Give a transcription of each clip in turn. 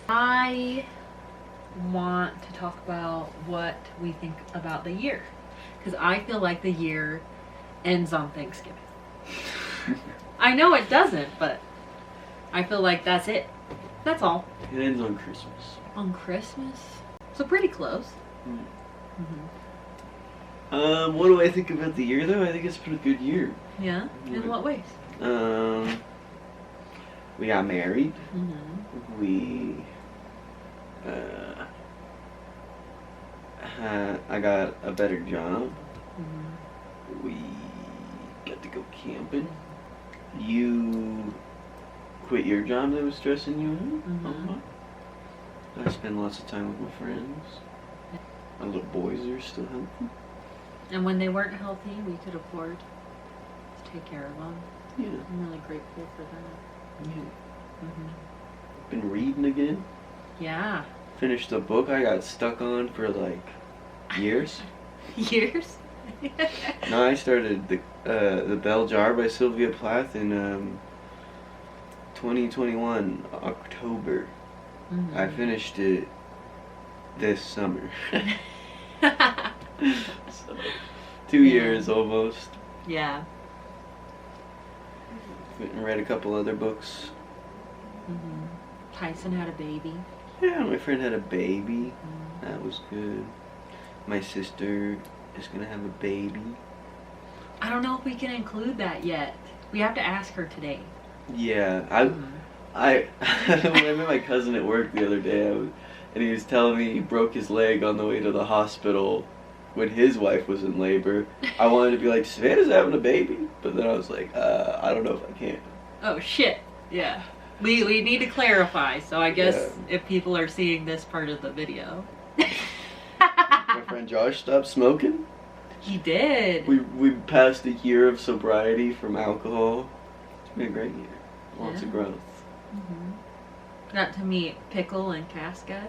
I want to talk about what we think about the year. Because I feel like the year ends on Thanksgiving. I know it doesn't, but I feel like that's it. That's all. It ends on Christmas. On Christmas? So pretty close. What do I think about the year though? I think it's been a good year. Yeah? In what ways? We got married. We I got a better job. We got to go camping. You quit your job that was stressing you out. I spend lots of time with my friends. My little boys are still healthy. And when they weren't healthy, we could afford to take care of them. Yeah. I'm really grateful for that. Yeah. Been reading again. Yeah. Finished a book I got stuck on for like years. Years? No, I started the Bell Jar by Sylvia Plath in 2021 October. I finished it this summer. So, 2 years almost. Yeah. Read a couple other books. Tyson had a baby. Yeah, my friend had a baby. That was good. My sister is gonna have a baby. I don't know if we can include that yet. We have to ask her today. Yeah, I met my cousin at work the other day, and he was telling me he broke his leg on the way to the hospital when his wife was in labor. I wanted to be like, Savannah's having a baby, but then I was like, I don't know if I can. Oh shit! Yeah, we need to clarify. So I guess if people are seeing this part of the video, my friend Josh stopped smoking. He did. We passed a year of sobriety from alcohol. It's been a great year. Lots of growth. Got to meet Pickle and Casca.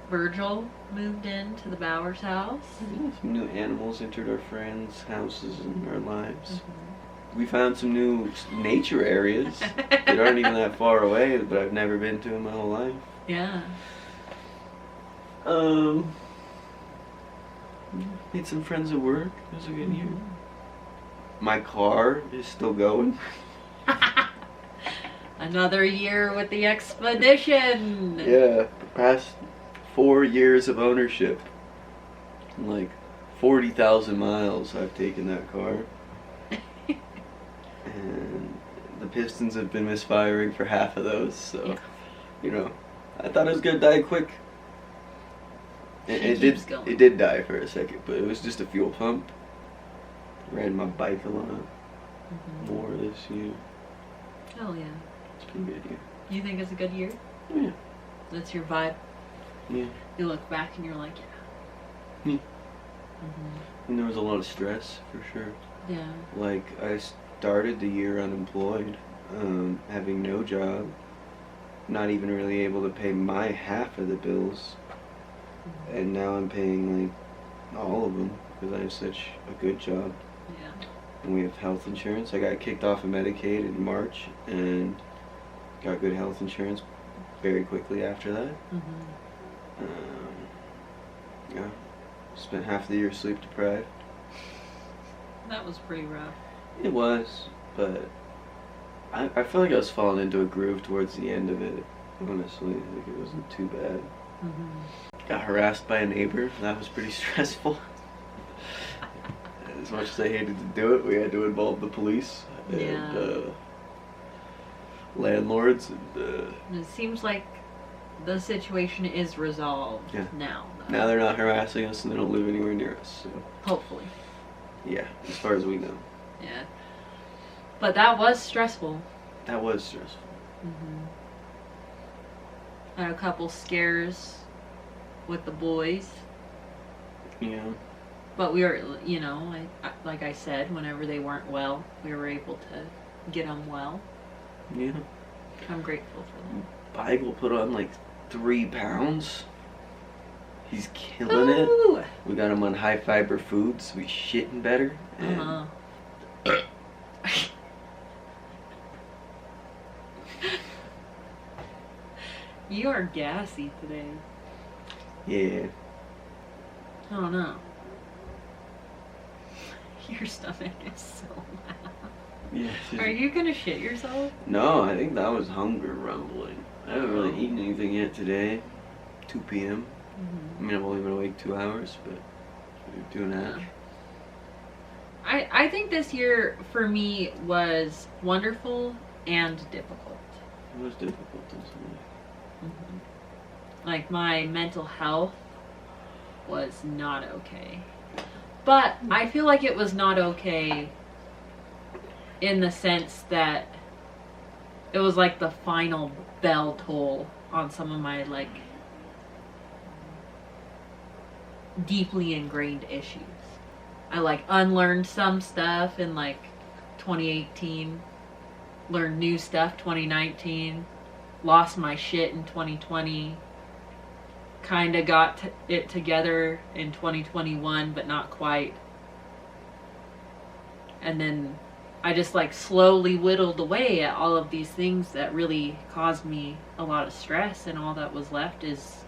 Virgil moved into the Bowers house. Yeah, some new animals entered our friends' houses and our lives. We found some new nature areas that aren't even that far away, but I've never been to in my whole life. Yeah. Made some friends at work. It was a good year. My car is still going. Another year with the Expedition. Yeah, the past 4 years of ownership. Like 40,000 miles I've taken that car. And the pistons have been misfiring for half of those, so, you know, I thought it was going to die quick. It did die for a second, but it was just a fuel pump. Riding my bike a lot more this year. Hell yeah. It's been a good year. You think it's a good year? Yeah. That's your vibe? Yeah. You look back and you're like, yeah. And there was a lot of stress, for sure. Yeah. Like, I started the year unemployed, having no job, not even really able to pay my half of the bills. And now I'm paying, like, all of them, because I have such a good job. Yeah. And we have health insurance. I got kicked off of Medicaid in March, and got good health insurance very quickly after that. Yeah. Spent half the year sleep deprived. That was pretty rough. It was, but I feel like I was falling into a groove towards the end of it, honestly. Like, it wasn't too bad. Got harassed by a neighbor. That was pretty stressful. As much as I hated to do it, we had to involve the police and landlords. And it seems like the situation is resolved now. Though. Now they're not harassing us and they don't live anywhere near us. So. Hopefully. Yeah, as far as we know. Yeah. But that was stressful. That was stressful. Had a couple scares with the boys. Yeah. But we were, you know, like I said, whenever they weren't well, we were able to get them well. Yeah. I'm grateful for them. Bike will put on like 3 pounds. He's killing it. We got him on high fiber foods, so he's shitting better. And You are gassy today. Yeah. I don't know. Your stomach is so loud. Yeah. Are you gonna shit yourself? No, I think that was hunger rumbling. I haven't really eaten anything yet today. 2 p.m. I mean, I've only been awake 2 hours, but we're doing that. I think this year for me was wonderful and difficult. It was difficult, isn't Like, my mental health was not okay. But I feel like it was not okay in the sense that it was like the final bell toll on some of my, like, deeply ingrained issues. I, like, unlearned some stuff in, like, 2018, learned new stuff 2019, lost my shit in 2020, kind of got it together in 2021, but not quite. And then I just, like, slowly whittled away at all of these things that really caused me a lot of stress, and all that was left is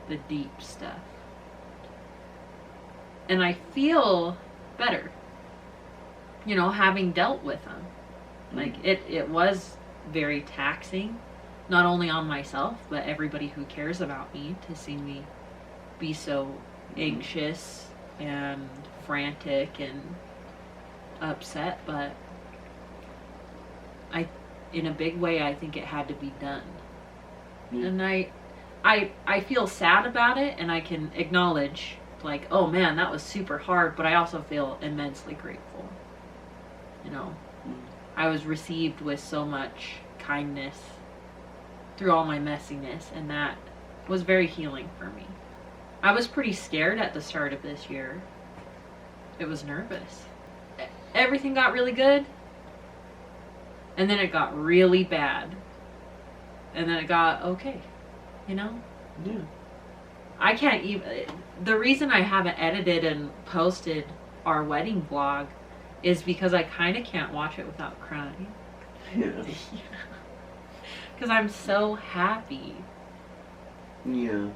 the deep stuff. And I feel better, you know, having dealt with them. Like, it was very taxing, not only on myself, but everybody who cares about me, to see me be so anxious and frantic and upset. But in a big way, I think it had to be done. And I feel sad about it, and I can acknowledge, like, oh man, that was super hard, but I also feel immensely grateful. You know, I was received with so much kindness through all my messiness, and that was very healing for me. I was pretty scared at the start of this year. It was nervous. Everything got really good, and then it got really bad, and then it got okay, you know? Yeah. I can't even... The reason I haven't edited and posted our wedding vlog is because I kind of can't watch it without crying. Yeah. Because I'm so happy. Yeah.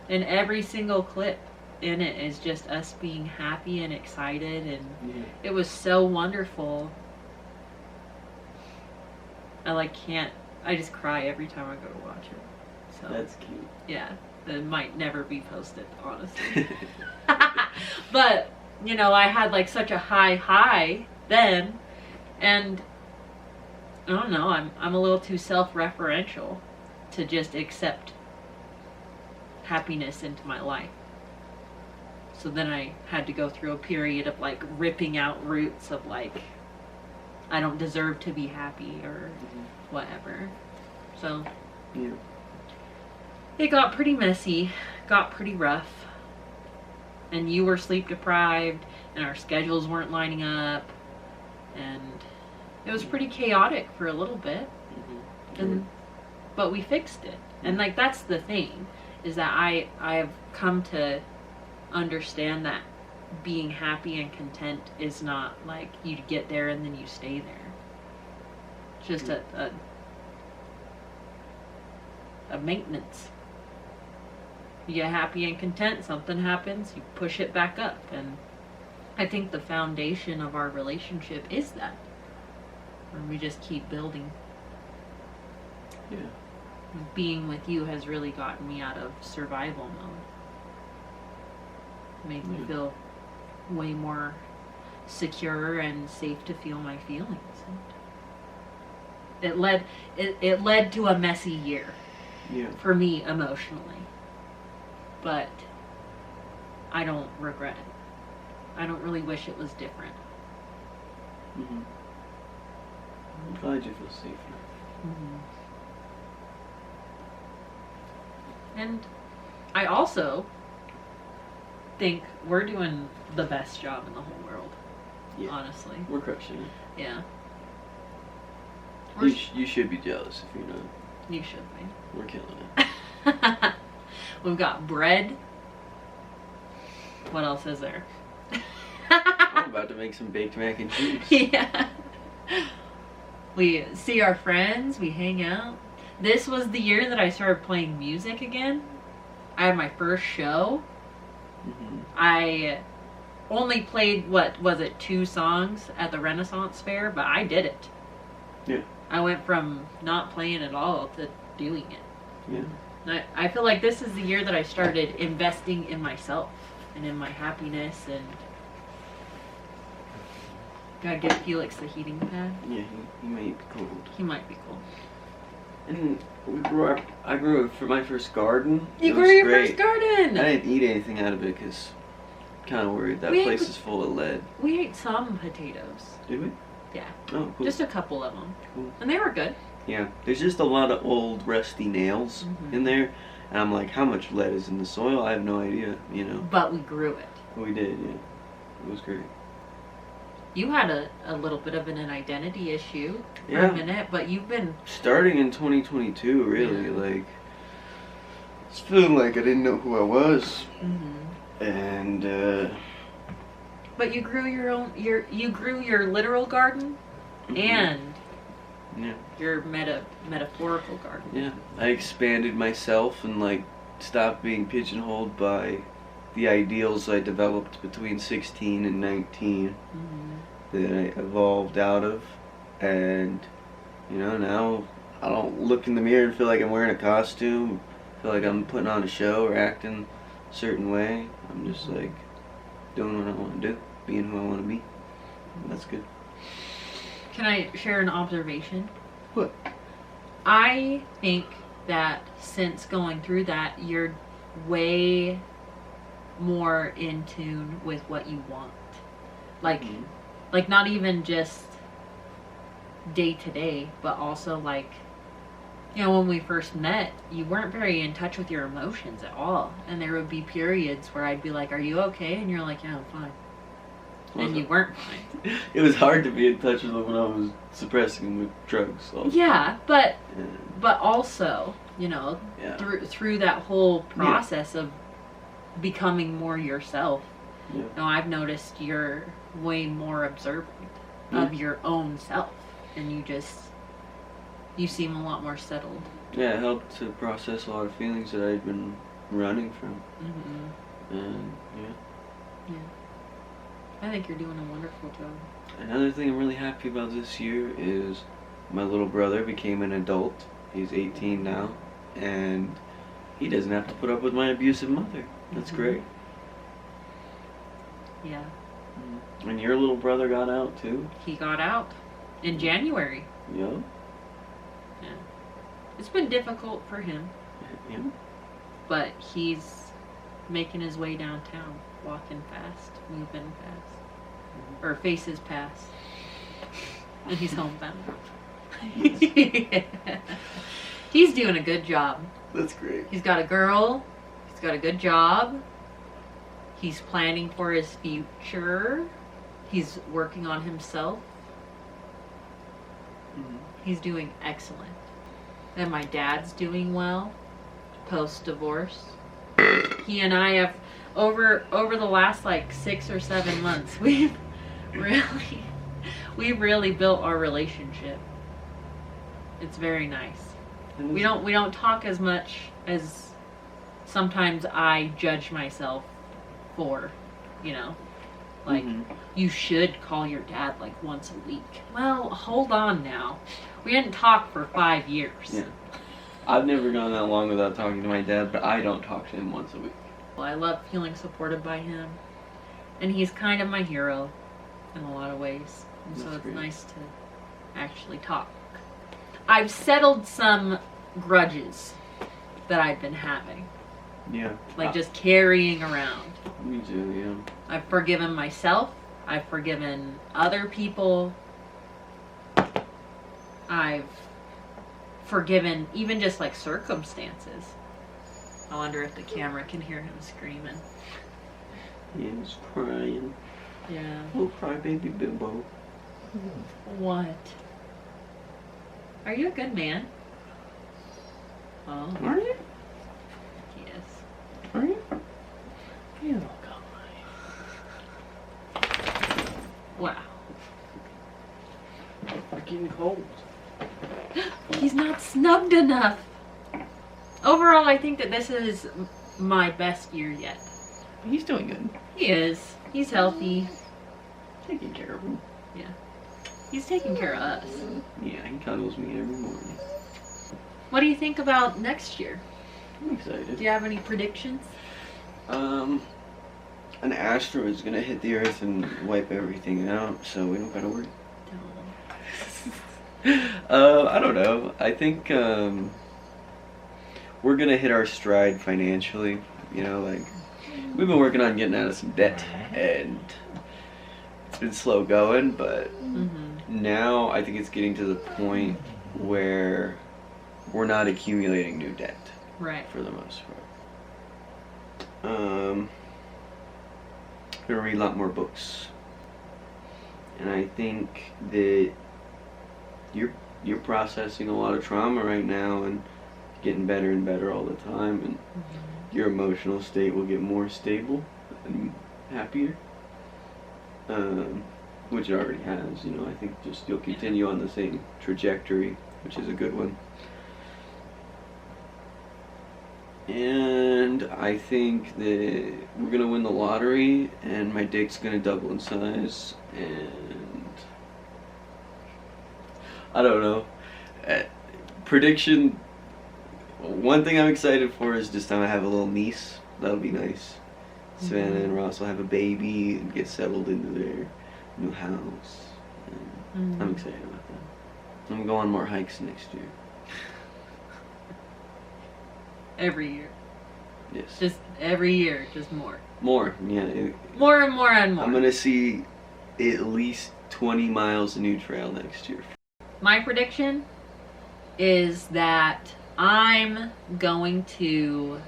And every single clip in it is just us being happy and excited, and it was so wonderful. I just cry every time I go to watch it. So That's cute. yeah, it might never be posted, honestly. But, you know, I had like such a high then, and I don't know, I'm a little too self-referential to just accept happiness into my life. So then I had to go through a period of, like, ripping out roots of, like, I don't deserve to be happy or whatever. So yeah, it got pretty messy, got pretty rough, and you were sleep deprived, and our schedules weren't lining up, and it was pretty chaotic for a little bit. But we fixed it. And, like, that's the thing, is that I've come to understand that being happy and content is not like you get there and then you stay there. It's just a maintenance. You get happy and content, something happens, you push it back up. And I think the foundation of our relationship is that. And we just keep building. Yeah. Being with you has really gotten me out of survival mode. Made me feel way more secure and safe to feel my feelings. It led to a messy year. Yeah. For me emotionally. But I don't regret it. I don't really wish it was different. I'm glad you feel safer. And I also think we're doing the best job in the whole world. Yeah. Honestly. We're crushing it. Yeah. You should be jealous if you're not. You should be. We're killing it. We've got bread. What else is there? I'm about to make some baked mac and cheese. Yeah. We see our friends. We hang out. This was the year that I started playing music again. I had my first show. Mm-hmm. I only played, what was it, 2 songs at the Renaissance Fair, but I did it. Yeah. I went from not playing at all to doing it. Yeah. I feel like this is the year that I started investing in myself and in my happiness, and gotta give Felix the heating pad. Yeah, he might be cold. He might be cold. And I grew up for my first garden. You It grew was your great. first garden! I didn't eat anything out of it because kind of worried that We ate place pot- is full of lead. We ate some potatoes. Did we? Yeah. Oh, cool. Just a couple of them. Cool. And they were good. Yeah, there's just a lot of old rusty nails Mhm. in there, and I'm like, how much lead is in the soil? I have no idea, you know. But we grew it. We did, yeah. It was great. You had a little bit of an identity issue for Yeah. a minute, but you've been... Starting in 2022, really, Yeah. like, it's feeling like I didn't know who I was, Mm-hmm. and But you grew you grew your literal garden mhm. and yeah, your metaphorical garden. yeah, I expanded myself and like stopped being pigeonholed by the ideals I developed between 16 and 19 Mm-hmm. that I evolved out of, and you know, now I don't look in the mirror and feel like I'm wearing a costume, feel like I'm putting on a show or acting a certain way. I'm just like doing what I want to do, being who I want to be. And that's good. Can I share an observation? What? I think that since going through that, you're way more in tune with what you want. Like, Mhm. like not even just day to day, but also like, you know, when we first met, you weren't very in touch with your emotions at all. And there would be periods where I'd be like, "Are you okay?" And you're like, "Yeah, I'm fine." And you weren't fine. It was hard to be in touch with them when I was suppressing them with drugs. So. Yeah, but Yeah. also, you know, Yeah. through that whole process of becoming more yourself, Yeah. you know, I've noticed you're way more observant of your own self, and you seem a lot more settled. Yeah, it helped to process a lot of feelings that I'd been running from. Mm-hmm. And yeah. Yeah. I think you're doing a wonderful job. Another thing I'm really happy about this year is my little brother became an adult. He's 18 now, and he doesn't have to put up with my abusive mother. That's Mhm. great. Yeah. And your little brother got out too? He got out in January. Yeah. Yeah. It's been difficult for him, Yeah. but he's making his way downtown, walking fast, moving fast, or faces past, and he's homebound. He's doing a good job. That's great. He's got a girl. He's got a good job. He's planning for his future. He's working on himself. Mhm. He's doing excellent. And my dad's doing well, post-divorce. He and I have, over the last like 6 or 7 months, we've really built our relationship. It's very nice. We don't talk as much as sometimes I judge myself for, you know. Like, Mhm. you should call your dad like once a week. Well, hold on now. We didn't talk for 5 years. Yeah. I've never gone that long without talking to my dad, but I don't talk to him once a week. Well, I love feeling supported by him. And he's kind of my hero in a lot of ways. And so That's it's great. nice to actually talk. I've settled some grudges that I've been having. Yeah. Like just carrying around. Me too, yeah. I've forgiven myself. I've forgiven other people. I've forgiven even just like circumstances. I wonder if the camera can hear him screaming. He's crying. Yeah. Oh, crybaby bimbo. What? Are you a good man? Oh, Are you? yes. Are you? You don't go. Wow. It's getting cold. He's not snubbed enough. Overall, I think that this is my best year yet. He's doing good. He is. He's healthy. Taking care of him. He's taking care of us. Yeah, he cuddles me every morning. What do you think about next year? I'm excited. Do you have any predictions? An asteroid's gonna hit the Earth and wipe everything out, so we don't gotta worry. I don't know. I think we're gonna hit our stride financially. You know, like we've been working on getting out of some debt, and it's been slow going, but now I think it's getting to the point where we're not accumulating new debt. Right. For the most part. Gonna read a lot more books, and I think that you're processing a lot of trauma right now and getting better and better all the time, and your emotional state will get more stable and happier, which it already has. You know, I think just you'll continue on the same trajectory, which is a good one. And I think that we're gonna win the lottery, and my dick's gonna double in size, and I don't know. Prediction. One thing I'm excited for is this time I have a little niece. That'll be nice. Savannah and Ross will have a baby and get settled into their new house. And I'm excited about that. I'm going to go on more hikes next year. Every year. Yes. Just every year, just more. More, yeah. More and more and more. I'm going to see at least 20 miles of new trail next year. My prediction is that I'm going to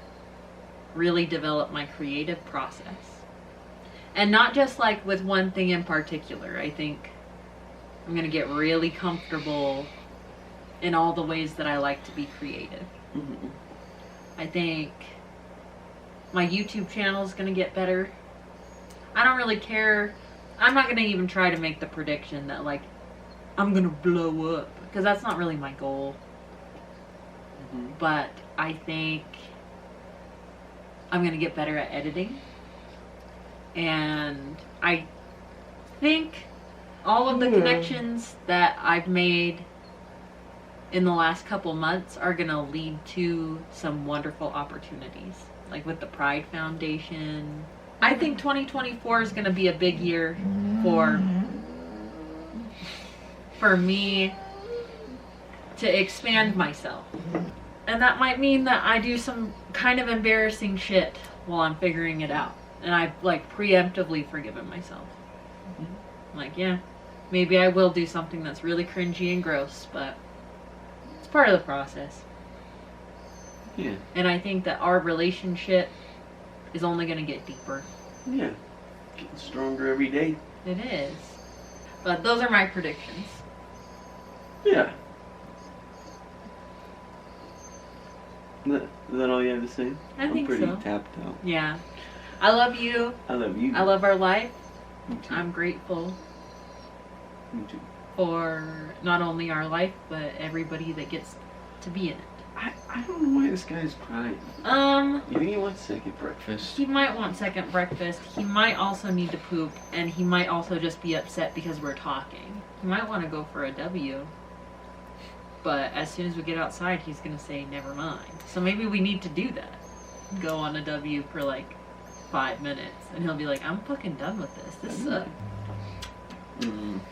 really develop my creative process. And not just like with one thing in particular. I think I'm going to get really comfortable in all the ways that I like to be creative. I think my YouTube channel is going to get better. I don't really care. I'm not going to even try to make the prediction that like I'm going to blow up, because that's not really my goal. But I think I'm going to get better at editing. And I think all of the connections that I've made in the last couple months are going to lead to some wonderful opportunities. Like with the Pride Foundation. I think 2024 is going to be a big year for me to expand myself. And that might mean that I do some kind of embarrassing shit while I'm figuring it out. And I've like preemptively forgiven myself. I'm like, yeah, maybe I will do something that's really cringy and gross, but it's part of the process. Yeah. And I think that our relationship is only going to get deeper. Yeah. Getting stronger every day. It is. But those are my predictions. Yeah. Is that all you have to say? I think I'm pretty so. tapped out. Yeah. I love you. I love you. I love our life. Me too. I'm grateful Me too. for not only our life, but everybody that gets to be in it. I don't know why this guy's crying. You think he wants second breakfast? He might want second breakfast. He might also need to poop, and he might also just be upset because we're talking. He might want to go for a W, but as soon as we get outside, he's going to say, never mind. So maybe we need to do that. Go on a W for like 5 minutes, and he'll be like, I'm fucking done with this. This sucks.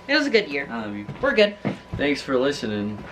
It was a good year. I love you. We're good. Thanks for listening.